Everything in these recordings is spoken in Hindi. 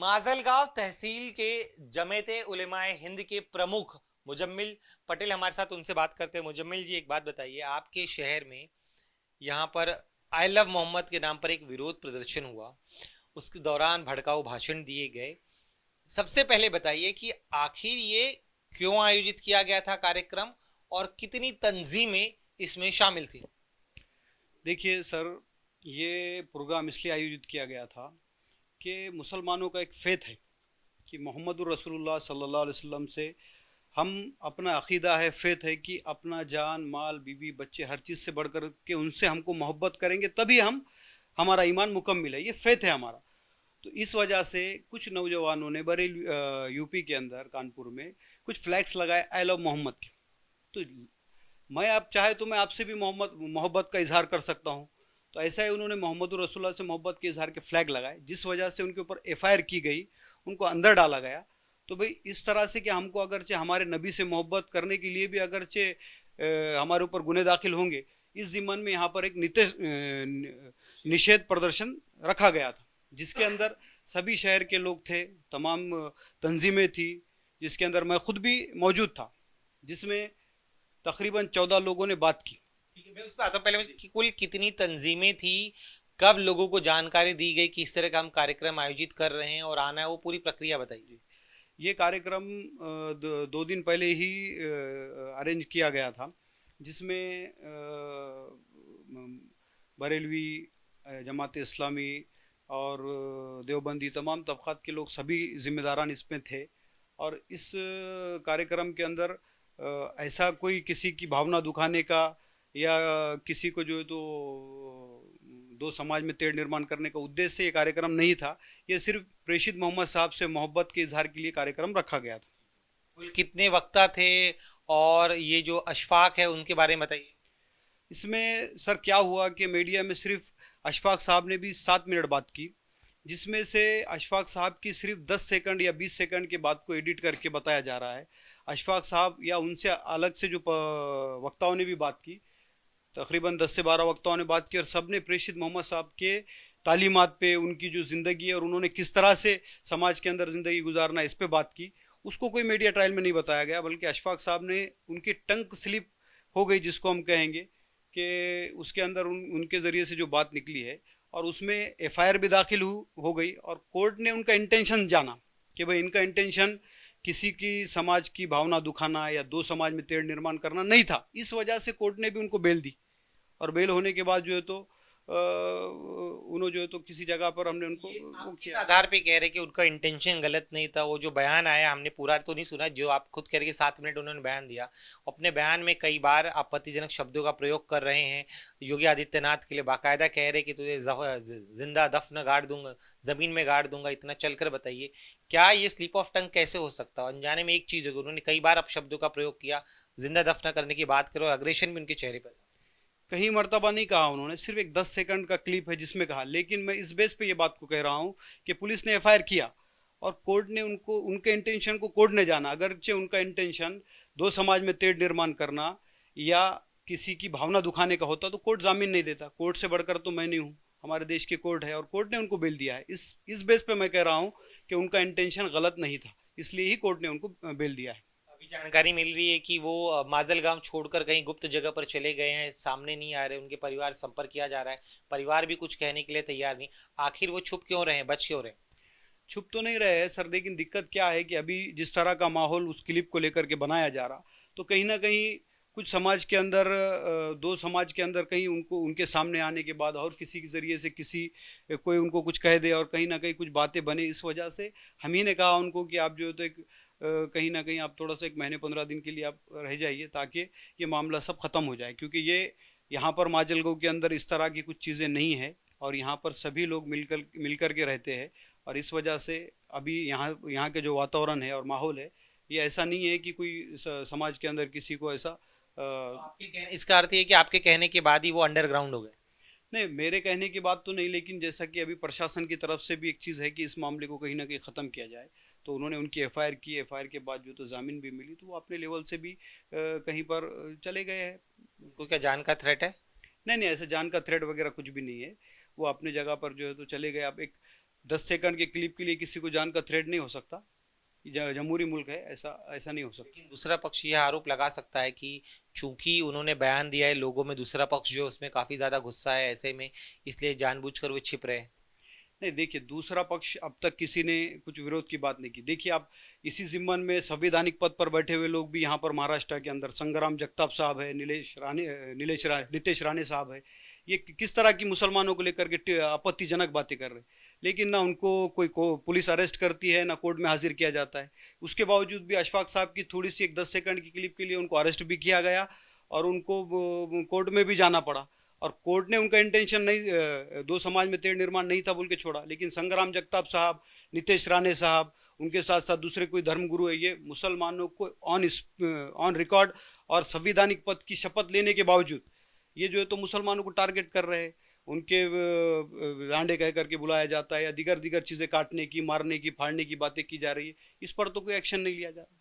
माजलगांव तहसील के जमेते उलेमाए हिंद के प्रमुख मुजम्मिल पटेल हमारे साथ, उनसे बात करते हैं। मुजम्मिल जी, एक बात बताइए, आपके शहर में यहाँ पर आई लव मोहम्मद के नाम पर एक विरोध प्रदर्शन हुआ, उसके दौरान भड़काऊ भाषण दिए गए। सबसे पहले बताइए कि आखिर ये क्यों आयोजित किया गया था कार्यक्रम और कितनी तंजीमें इसमें शामिल थी। देखिए सर, ये प्रोग्राम इसलिए आयोजित किया गया था कि मुसलमानों का एक फ़ेथ है कि मोहम्मदुर रसूलुल्लाह सल्लल्लाहु अलैहि वसल्लम से हम अपना अकीदा है, फ़ेथ है कि अपना जान माल बीवी बच्चे हर चीज़ से बढ़ कर के उनसे हमको मोहब्बत करेंगे तभी हम हमारा ईमान मुकम्मिल है, ये फ़ेथ है हमारा। तो इस वजह से कुछ नौजवानों ने बरेली यूपी के अंदर कानपुर में कुछ फ्लैग्स लगाए आई लव मोहम्मद के। तो मैं आप चाहे तो मैं आपसे भी मोहम्मद मोहब्बत का इजहार कर सकता हूँ। तो ऐसा ही उन्होंने मोहम्मद रसूलुल्लाह से मोहब्बत के इजहार के फ्लैग लगाए, जिस वजह से उनके ऊपर एफआईआर की गई, उनको अंदर डाला गया। तो भाई इस तरह से कि हमको अगरचे हमारे नबी से मोहब्बत करने के लिए भी अगरचे हमारे ऊपर गुने दाखिल होंगे, इस जिम्मन में यहाँ पर एक निषेध प्रदर्शन रखा गया था, जिसके अंदर सभी शहर के लोग थे, तमाम तंजीमें थी, जिसके अंदर मैं खुद भी मौजूद था, जिसमें तकरीबन 14 लोगों ने बात की। ठीक है, मैं उस पर आता हूँ। पहले कि कुल कितनी तंजीमें थी, कब लोगों को जानकारी दी गई कि इस तरह का हम कार्यक्रम आयोजित कर रहे हैं और आना है, वो पूरी प्रक्रिया बताइए। ये कार्यक्रम 2 दिन पहले ही अरेंज किया गया था, जिसमें बरेलवी, जमात इस्लामी और देवबंदी तमाम तबक़ात के लोग सभी ज़िम्मेदारान इसमें थे। और इस कार्यक्रम के अंदर ऐसा कोई किसी की भावना दुखाने का या किसी को जो है तो दो समाज में तेड़ निर्माण करने का उद्देश्य से ये कार्यक्रम नहीं था। ये सिर्फ प्रेषित मोहम्मद साहब से मोहब्बत के इजहार के लिए कार्यक्रम रखा गया था। कुल कितने वक्ता थे और ये जो अशफाक है उनके बारे में बताइए। इसमें सर क्या हुआ कि मीडिया में सिर्फ अशफाक साहब ने भी 7 मिनट बात की, जिसमें से अशफाक साहब की सिर्फ 10 सेकंड या 20 सेकंड के बात को एडिट करके बताया जा रहा है। अशफाक साहब या उनसे अलग से जो वक्ताओं ने भी बात की, तकरीबन 10 से 12 वक्ताओं ने बात की, और सब ने प्रेषित मोहम्मद साहब के तालीमात पे, उनकी जो ज़िंदगी है और उन्होंने किस तरह से समाज के अंदर ज़िंदगी गुजारना है, इस पे बात की। उसको कोई मीडिया ट्रायल में नहीं बताया गया, बल्कि अशफाक साहब ने उनकी टंग स्लिप हो गई, जिसको हम कहेंगे कि उसके अंदर उनके ज़रिए से जो बात निकली है, और उसमें एफआईआर भी दाखिल हो गई, और कोर्ट ने उनका इंटेंशन जाना कि भाई इनका इंटेंशन किसी की समाज की भावना दुखाना या दो समाज में तेड़ निर्माण करना नहीं था। इस वजह से कोर्ट ने भी उनको बेल दी, और बेल होने के बाद जो है तो उन्होंने जो है तो किसी जगह पर हमने उनको वो आप किस किया। आधार पे कह रहे कि उनका इंटेंशन गलत नहीं था? वो जो बयान आया, हमने पूरा तो नहीं सुना, जो आप खुद कह रहे कि 7 मिनट उन्होंने बयान दिया, अपने बयान में कई बार आपत्तिजनक शब्दों का प्रयोग कर रहे हैं। योगी आदित्यनाथ के लिए बाकायदा कह रहे कि तुझे जिंदा दफन गाड़ दूंगा, जमीन में गाड़ दूंगा, इतना चलकर बताइए क्या ये स्लिप ऑफ टंग कैसे हो सकता है? अनजाने में एक चीज होगी, उन्होंने कई बार अपशब्दों का प्रयोग किया, जिंदा दफन करने की बात करो, अग्रेशन भी उनके चेहरे पर। कहीं मर्तबा नहीं कहा उन्होंने, सिर्फ एक 10 सेकंड का क्लिप है जिसमें कहा। लेकिन मैं इस बेस पे ये बात को कह रहा हूँ कि पुलिस ने एफआईआर किया, और कोर्ट ने उनको उनके इंटेंशन को कोर्ट ने जाना। अगरचे उनका इंटेंशन दो समाज में तेड़ निर्माण करना या किसी की भावना दुखाने का होता तो कोर्ट जामीन नहीं देता। कोर्ट से बढ़कर तो मैं नहीं हूँ, हमारे देश की कोर्ट है, और कोर्ट ने उनको बेल दिया है। इस बेस पे मैं कह रहा हूँ कि उनका इंटेंशन गलत नहीं था, इसलिए ही कोर्ट ने उनको बेल दिया है। अभी जानकारी मिल रही है कि वो माजलगांव छोड़कर कहीं गुप्त जगह पर चले गए हैं, सामने नहीं आ रहे, उनके परिवार से संपर्क किया जा रहा है, परिवार भी कुछ कहने के लिए तैयार नहीं। आखिर वो छुप क्यों रहे हैं, बच क्यों रहे हैं? छुप तो नहीं रहे हैं सर, लेकिन दिक्कत क्या है कि अभी जिस तरह का माहौल उस क्लिप को लेकर के बनाया जा रहा, तो कहीं ना कहीं कुछ समाज के अंदर दो समाज के अंदर कहीं उनको उनके सामने आने के बाद और किसी के ज़रिए से किसी कोई उनको कुछ कह दे, और कहीं ना कहीं कुछ बातें बने। इस वजह से हम ही ने कहा उनको कि आप जो है तो एक कहीं ना कहीं आप थोड़ा सा 1 महीने 15 दिन के लिए आप रह जाइए, ताकि ये मामला सब ख़त्म हो जाए। क्योंकि ये यहाँ पर माजलगांव के अंदर इस तरह की कुछ चीज़ें नहीं है, और यहाँ पर सभी लोग मिलकर के रहते हैं। और इस वजह से अभी यहाँ के जो वातावरण है और माहौल है, ये ऐसा नहीं है कि कोई समाज के अंदर किसी को ऐसा तो आपके कहने, इसका अर्थ ये है कि आपके कहने के बाद ही वो अंडरग्राउंड हो गए? नहीं, मेरे कहने की बात तो नहीं, लेकिन जैसा कि अभी प्रशासन की तरफ से भी एक चीज़ है कि इस मामले को कहीं ना कहीं ख़त्म किया जाए, तो उन्होंने उनकी एफआईआर की। एफआईआर के बाद जो तो जामीन भी मिली, तो वो अपने लेवल से भी कहीं पर चले गए हैं। उनको क्या जान का थ्रेट है? नहीं नहीं, ऐसे जान का थ्रेट वगैरह कुछ भी नहीं है। वो अपने जगह पर जो है तो चले गए। अब एक 10 सेकंड के क्लिप के लिए किसी को जान का थ्रेट नहीं हो सकता। जमहूरी मुल्क है, ऐसा ऐसा नहीं हो सकता। लेकिन दूसरा पक्ष यह आरोप लगा सकता है कि चूंकि उन्होंने बयान दिया है, लोगों में दूसरा पक्ष जो है उसमें काफी ज्यादा गुस्सा है, ऐसे में इसलिए जानबूझकर वो छिप रहे हैं। नहीं, देखिए, दूसरा पक्ष अब तक किसी ने कुछ विरोध की बात नहीं की। देखिए, आप इसी जिम्मन में संवैधानिक पद पर बैठे हुए लोग भी यहाँ पर महाराष्ट्र के अंदर संग्राम जगताप साहब है, नितेश राणे साहब है, ये किस तरह की मुसलमानों को लेकर के आपत्तिजनक बातें कर रहे हैं। लेकिन ना उनको कोई पुलिस अरेस्ट करती है, ना कोर्ट में हाजिर किया जाता है। उसके बावजूद भी अशफाक साहब की थोड़ी सी एक 10 सेकंड की क्लिप के लिए उनको अरेस्ट भी किया गया और उनको कोर्ट में भी जाना पड़ा। और कोर्ट ने उनका इंटेंशन नहीं, दो समाज में तेढ़ निर्माण नहीं था बोल के छोड़ा। लेकिन संग्राम जगताप साहब, नितेश राणे साहब, उनके साथ साथ दूसरे कोई धर्मगुरु है, ये मुसलमानों को ऑन रिकॉर्ड और संवैधानिक पद की शपथ लेने के बावजूद ये जो है तो मुसलमानों को टारगेट कर रहे हैं। उनके रांडे कह करके बुलाया जाता है या दिगर दिगर चीज़ें काटने की, मारने की, फाड़ने की बातें की जा रही है। इस पर तो कोई एक्शन नहीं लिया जा रहा।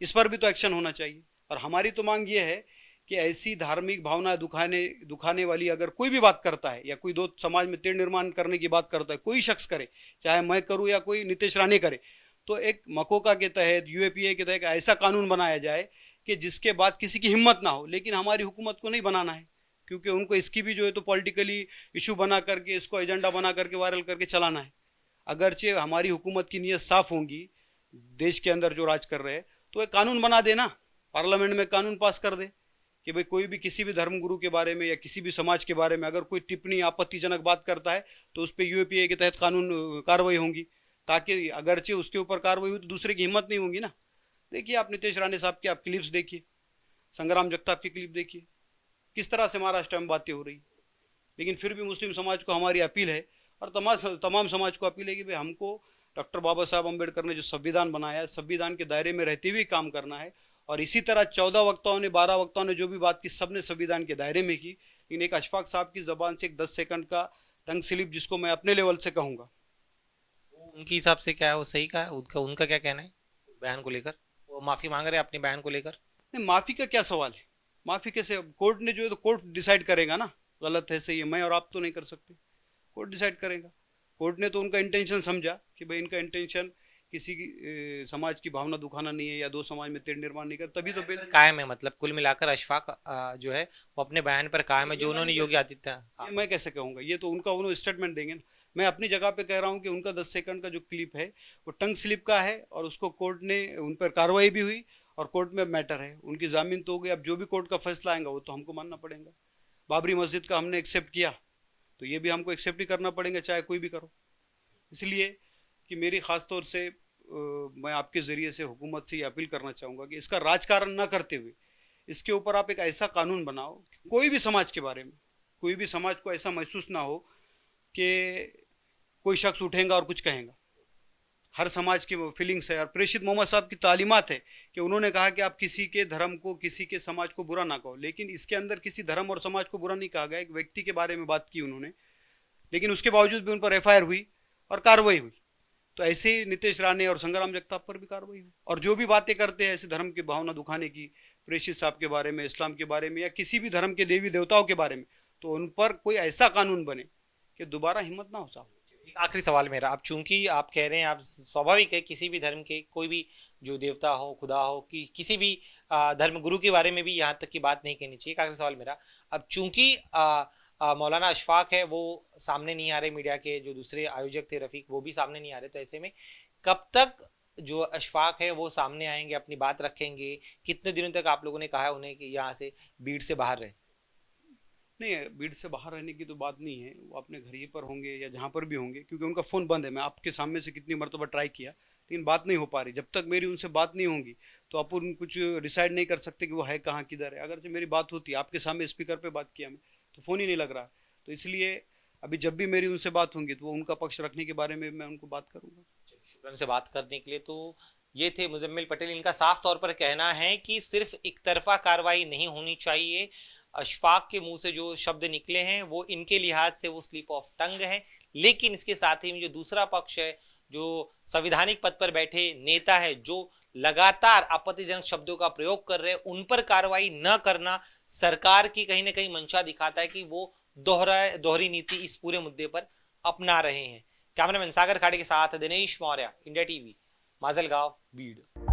इस पर भी तो एक्शन होना चाहिए। और हमारी तो मांग ये है कि ऐसी धार्मिक भावना दुखाने वाली अगर कोई भी बात करता है या कोई दो समाज में तेढ़ निर्माण करने की बात करता है, कोई शख्स करे, चाहे मैं करूं या कोई नितेश राणे करे, तो एक मकोका के तहत, यूएपीए के तहत ऐसा कानून बनाया जाए कि जिसके बाद किसी की हिम्मत ना हो। लेकिन हमारी हुकूमत को नहीं बनाना है, क्योंकि उनको इसकी भी जो है तो पॉलिटिकली इशू बना करके, इसको एजेंडा बना करके वायरल करके चलाना है। अगरचे हमारी हुकूमत की नीयत साफ होंगी, देश के अंदर जो राज कर रहे हैं, तो एक कानून बना देना, पार्लियामेंट में कानून पास कर दे कि भाई कोई भी किसी भी धर्मगुरु के बारे में या किसी भी समाज के बारे में अगर कोई टिप्पणी आपत्तिजनक बात करता है तो उस पर यूएपीए के तहत कानून कार्रवाई होंगी, ताकि अगरचे उसके ऊपर कार्रवाई हुई तो दूसरे की हिम्मत नहीं होगी ना। देखिए, आप नितेश राणे साहब की आप क्लिप्स देखिए, संग्राम जगताप की क्लिप देखिए, किस तरह से महाराष्ट्र में बातें हो रही। लेकिन फिर भी मुस्लिम समाज को हमारी अपील है और तमाम समाज को अपील है कि भाई हमको डॉक्टर बाबा साहब अम्बेडकर ने जो संविधान बनाया है, संविधान के दायरे में रहते हुए काम करना है। और इसी तरह 14 वक्ताओं ने, 12 वक्ताओं ने जो भी बात की, सबने संविधान के दायरे में की। लेकिन एक अशफाक साहब की जबान से एक 10 सेकंड का टंग स्लिप, जिसको मैं अपने लेवल से कहूँगा, उनके हिसाब से क्या है, वो सही कहा है? उनका उनका क्या कहना है बयान को लेकर? वो माफी मांग रहे हैं अपने बयान को लेकर। नहीं, माफ़ी का क्या सवाल है? माफ़ी कैसे? कोर्ट ने जो है तो कोर्ट डिसाइड करेगा ना, गलत है सही है, मैं और आप तो नहीं कर सकते, कोर्ट डिसाइड करेगा। कोर्ट ने तो उनका इंटेंशन समझा कि भाई इनका इंटेंशन किसी की समाज की भावना दुखाना नहीं है या दो समाज में तेढ़ निर्माण नहीं कर, तभी तो बिल कायम है, मतलब कुल मिलाकर अशफाक जो है वो अपने बयान पर कायम है, जो उन्होंने योगी आदित्य। मैं कैसे कहूँगा? ये तो उनका उन्होंने स्टेटमेंट देंगे ना। मैं अपनी जगह पे कह रहा हूँ कि उनका 10 सेकंड का जो क्लिप है वो टंग स्लिप का है और उसको कोर्ट ने, उन पर कार्रवाई भी हुई और कोर्ट में मैटर है, उनकी जामीन तो हो गई। अब जो भी कोर्ट का फैसला आएगा वो तो हमको मानना पड़ेगा। बाबरी मस्जिद का हमने एक्सेप्ट किया तो ये भी हमको एक्सेप्ट ही करना पड़ेगा, चाहे कोई भी करो। इसलिए कि मेरी ख़ास तौर से मैं आपके ज़रिए से हुकूमत से ये अपील करना चाहूँगा कि इसका राजकारण ना करते हुए इसके ऊपर आप एक ऐसा कानून बनाओ कि कोई भी समाज के बारे में, कोई भी समाज को ऐसा महसूस ना हो कि कोई शख्स उठेगा और कुछ कहेगा। हर समाज की फीलिंग्स है। और प्रेषित मोहम्मद साहब की तालीमात है कि उन्होंने कहा कि आप किसी के धर्म को, किसी के समाज को बुरा ना कहो। लेकिन इसके अंदर किसी धर्म और समाज को बुरा नहीं कहा गया, एक व्यक्ति के बारे में बात की उन्होंने। लेकिन उसके बावजूद भी उन पर एफआईआर हुई और कार्रवाई हुई। तो ऐसे ही नितेश राणे और संग्राम जगताप पर भी कार्रवाई हुई। और जो भी बातें करते हैं ऐसे धर्म की भावना दुखाने की, प्रेषित साहब के बारे में, इस्लाम के बारे में या किसी भी धर्म के देवी देवताओं के बारे में, तो उन पर कोई ऐसा कानून बने कि दोबारा हिम्मत ना हो साहब। एक आखिरी सवाल मेरा, अब चूंकि आप कह रहे हैं, आप स्वाभाविक है किसी भी धर्म के कोई भी जो देवता हो, खुदा हो, कि किसी भी धर्म गुरु के बारे में भी यहाँ तक की बात नहीं कहनी चाहिए। एक आखिरी सवाल मेरा, अब चूंकि मौलाना अशफाक है वो सामने नहीं आ रहे, मीडिया के जो दूसरे आयोजक थे रफीक वो भी सामने नहीं आ रहे, तो ऐसे में कब तक जो अशफाक है वो सामने आएंगे, अपनी बात रखेंगे? कितने दिनों तक आप लोगों ने कहा है उन्हें कि यहाँ से भीड़ से बाहर रहे? नहीं, भीड़ से बाहर रहने की तो बात नहीं है, वो अपने घर ही पर होंगे या जहाँ पर भी होंगे, क्योंकि उनका फ़ोन बंद है। मैं आपके सामने से कितनी मरतबा ट्राई किया लेकिन बात नहीं हो पा रही। जब तक मेरी उनसे बात नहीं होगी तो अपन कुछ डिसाइड नहीं कर सकते कि वो है कहाँ, किधर है। अगर जो मेरी बात होती, आपके सामने स्पीकर पे बात किया मैं, तो फ़ोन ही नहीं लग रहा। तो इसलिए अभी जब भी मेरी उनसे बात होंगी तो वो उनका पक्ष रखने के बारे में मैं उनको बात करूँगा। शुक्रान से बात करने के लिए। तो ये थे मुजम्मिल पटेल, इनका साफ तौर पर कहना है कि सिर्फ एक तरफा कार्रवाई नहीं होनी चाहिए। अशफाक के मुंह से जो शब्द निकले हैं वो इनके लिहाज से वो स्लिप ऑफ टंग है, लेकिन इसके साथ ही में जो दूसरा पक्ष है, जो संविधानिक पद पर बैठे नेता है, जो लगातार आपत्तिजनक शब्दों का प्रयोग कर रहे हैं, उन पर कार्रवाई न करना सरकार की कहीं ना कहीं मंशा दिखाता है कि वो दोहरी नीति इस पूरे मुद्दे पर अपना रहे हैं। कैमरामैन सागर खाड़ी के साथ दिनेश मौर्य, इंडिया टीवी, माजलगांव, बीड़।